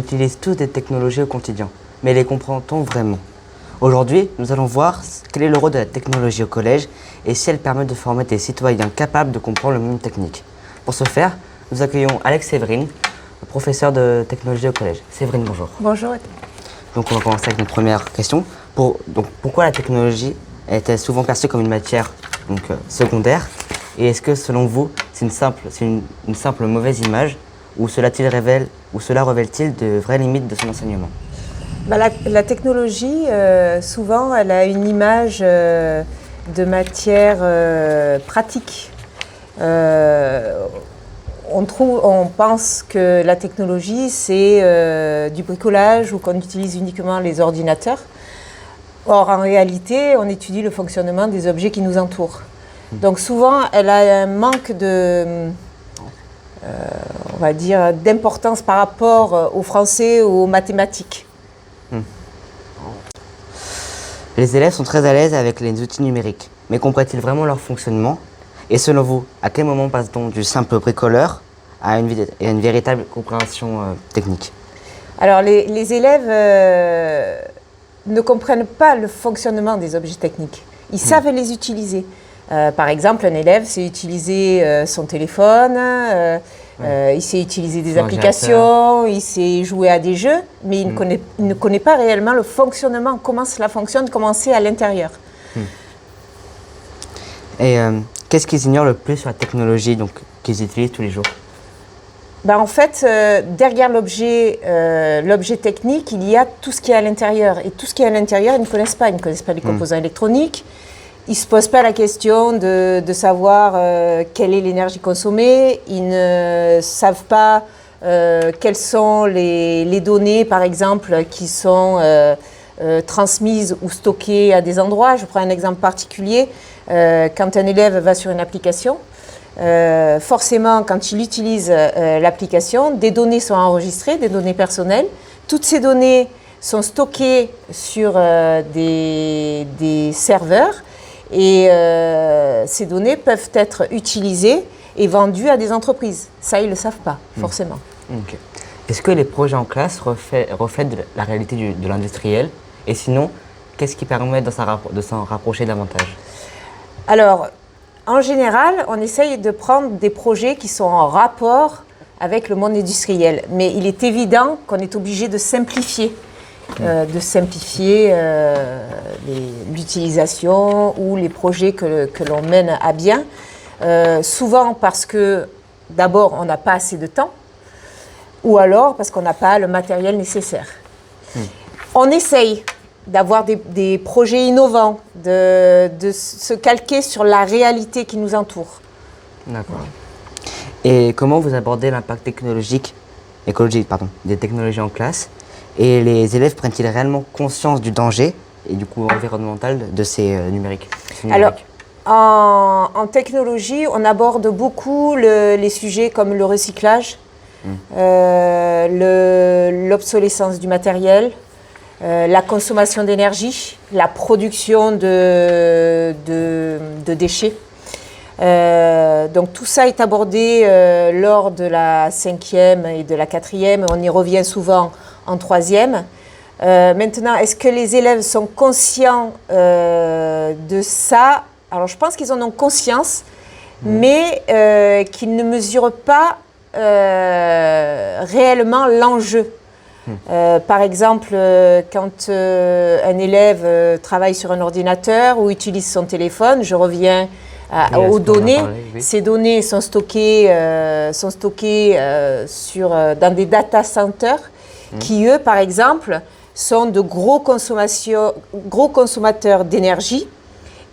utilisent tous des technologies au quotidien, mais les comprend-on vraiment? Aujourd'hui, nous allons voir quel est le rôle de la technologie au collège et si elle permet de former des citoyens capables de comprendre le monde technique. Pour ce faire, nous accueillons Alex Séverine, professeur de technologie au collège. Séverine, bonjour. Bonjour. Donc on va commencer avec notre première question. Pourquoi la technologie est-elle souvent perçue comme une matière secondaire? Et est-ce que selon vous, c'est une simple mauvaise image ou cela révèle-t-il de vraies limites de son enseignement? La technologie, souvent, elle a une image de matière pratique. On pense que la technologie, c'est du bricolage ou qu'on utilise uniquement les ordinateurs. Or, en réalité, on étudie le fonctionnement des objets qui nous entourent. Donc souvent, elle a un manque on va dire, d'importance par rapport aux Français ou aux mathématiques. Les élèves sont très à l'aise avec les outils numériques, mais comprennent-ils vraiment leur fonctionnement? Et selon vous, à quel moment passe-t-on du simple bricoleur à une véritable compréhension technique? Alors, les élèves ne comprennent pas le fonctionnement des objets techniques. Ils savent les utiliser. Par exemple, un élève sait utiliser son téléphone, il sait utiliser des applications, il sait jouer à des jeux, mais il ne connaît pas réellement le fonctionnement, comment cela fonctionne, comment c'est à l'intérieur. Et qu'est-ce qu'ils ignorent le plus sur la technologie qu'ils utilisent tous les jours? En fait, derrière l'objet technique, il y a tout ce qui est à l'intérieur. Et tout ce qui est à l'intérieur, ils ne connaissent pas. Ils ne connaissent pas les composants électroniques. Ils ne se posent pas la question de savoir quelle est l'énergie consommée. Ils ne savent pas quelles sont les données, par exemple, qui sont transmises ou stockées à des endroits. Je prends un exemple particulier. Quand un élève va sur une application, forcément, quand il utilise l'application, des données sont enregistrées, des données personnelles. Toutes ces données sont stockées sur des serveurs et ces données peuvent être utilisées et vendues à des entreprises. Ça, ils ne le savent pas, forcément. Okay. Est-ce que les projets en classe reflètent la réalité de l'industriel? Et sinon, qu'est-ce qui permet de s'en rapprocher davantage? Alors, en général, on essaye de prendre des projets qui sont en rapport avec le monde industriel. Mais il est évident qu'on est obligé de simplifier, l'utilisation ou les projets que l'on mène à bien. Souvent parce que, d'abord, on n'a pas assez de temps, ou alors parce qu'on n'a pas le matériel nécessaire. On essaye d'avoir des projets innovants, de se calquer sur la réalité qui nous entoure. D'accord. Et comment vous abordez l'impact écologique des technologies en classe? Et les élèves prennent-ils réellement conscience du danger et du coût environnemental de ces numériques? Alors, en technologie, on aborde beaucoup les sujets comme le recyclage, l'obsolescence du matériel, la consommation d'énergie, la production de déchets. Donc tout ça est abordé lors de la 5e et de la 4e. On y revient souvent en 3e. Maintenant, est-ce que les élèves sont conscients de ça? Alors je pense qu'ils en ont conscience, mais qu'ils ne mesurent pas réellement l'enjeu. Par exemple, quand un élève travaille sur un ordinateur ou utilise son téléphone, je reviens aux données. Ces données sont stockées, dans des data centers qui, eux, par exemple, sont de gros consommateurs d'énergie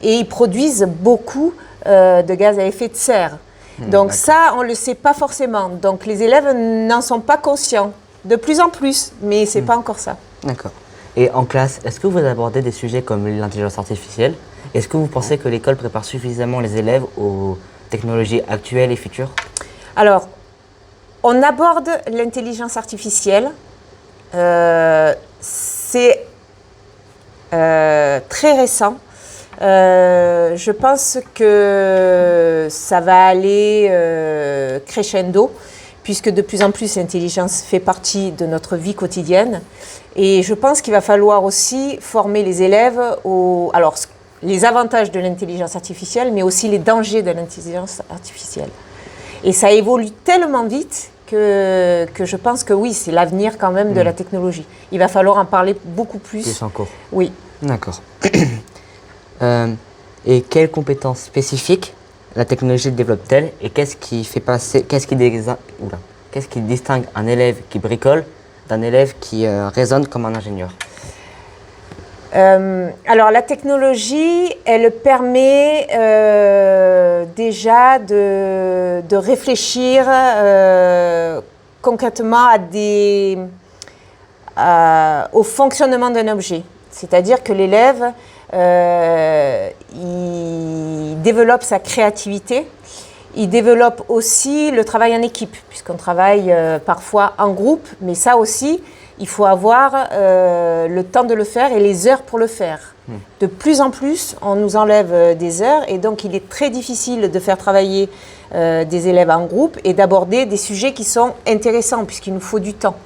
et ils produisent beaucoup de gaz à effet de serre. Donc ça, on ne le sait pas forcément. Donc les élèves n'en sont pas conscients. De plus en plus, mais ce n'est pas encore ça. D'accord. Et en classe, est-ce que vous abordez des sujets comme l'intelligence artificielle? Est-ce que vous pensez que l'école prépare suffisamment les élèves aux technologies actuelles et futures? Alors, on aborde l'intelligence artificielle. C'est très récent. Je pense que ça va aller crescendo, puisque de plus en plus l'intelligence fait partie de notre vie quotidienne. Et je pense qu'il va falloir aussi former les élèves alors, les avantages de l'intelligence artificielle, mais aussi les dangers de l'intelligence artificielle. Et ça évolue tellement vite que je pense que oui, c'est l'avenir quand même de la technologie. Il va falloir en parler beaucoup plus. Plus en cours. Oui. D'accord. Et quelles compétences spécifiques la technologie développe-t-elle et qu'est-ce qui distingue un élève qui bricole d'un élève qui raisonne comme un ingénieur? Alors la technologie, elle permet déjà de réfléchir concrètement au fonctionnement d'un objet. C'est-à-dire que l'élève, il développe sa créativité, il développe aussi le travail en équipe, puisqu'on travaille parfois en groupe, mais ça aussi, il faut avoir le temps de le faire et les heures pour le faire. De plus en plus, on nous enlève des heures et donc il est très difficile de faire travailler des élèves en groupe et d'aborder des sujets qui sont intéressants, puisqu'il nous faut du temps.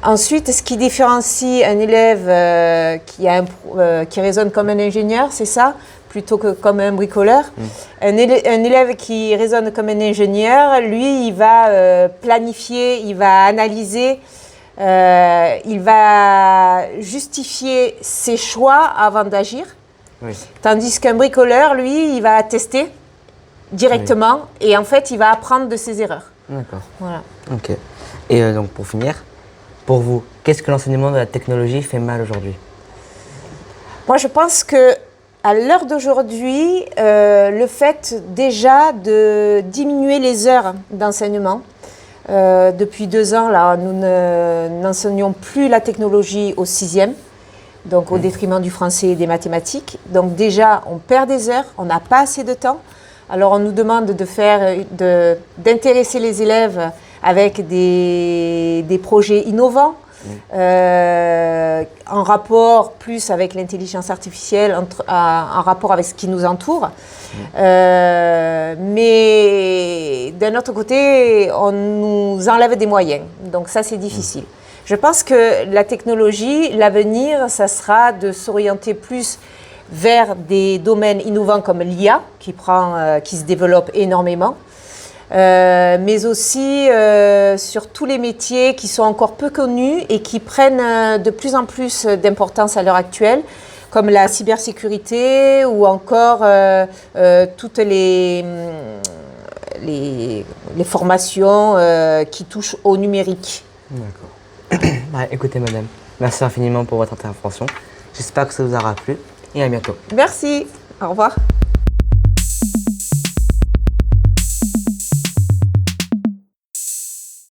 Ensuite, ce qui différencie un élève qui raisonne comme un ingénieur, c'est ça, plutôt que comme un bricoleur. Un élève qui raisonne comme un ingénieur, lui, il va planifier, il va analyser, il va justifier ses choix avant d'agir. Oui. Tandis qu'un bricoleur, lui, il va tester directement et en fait, il va apprendre de ses erreurs. D'accord. Voilà. Ok. Et donc, pour finir, pour vous, qu'est-ce que l'enseignement de la technologie fait mal aujourd'hui? Moi, je pense que à l'heure d'aujourd'hui, le fait déjà de diminuer les heures d'enseignement, depuis 2 ans, là, nous n'enseignons plus la technologie au 6e, donc au détriment du français et des mathématiques. Donc déjà, on perd des heures, on n'a pas assez de temps. Alors on nous demande d'intéresser les élèves avec des projets innovants, en rapport plus avec l'intelligence artificielle, en rapport avec ce qui nous entoure. Mais d'un autre côté, on nous enlève des moyens. Donc ça, c'est difficile. Je pense que la technologie, l'avenir, ça sera de s'orienter plus vers des domaines innovants comme l'IA, qui se développe énormément. Mais aussi sur tous les métiers qui sont encore peu connus et qui prennent de plus en plus d'importance à l'heure actuelle, comme la cybersécurité ou encore toutes les formations qui touchent au numérique. D'accord. Écoutez, madame, merci infiniment pour votre intervention. J'espère que ça vous aura plu et à bientôt. Merci. Au revoir.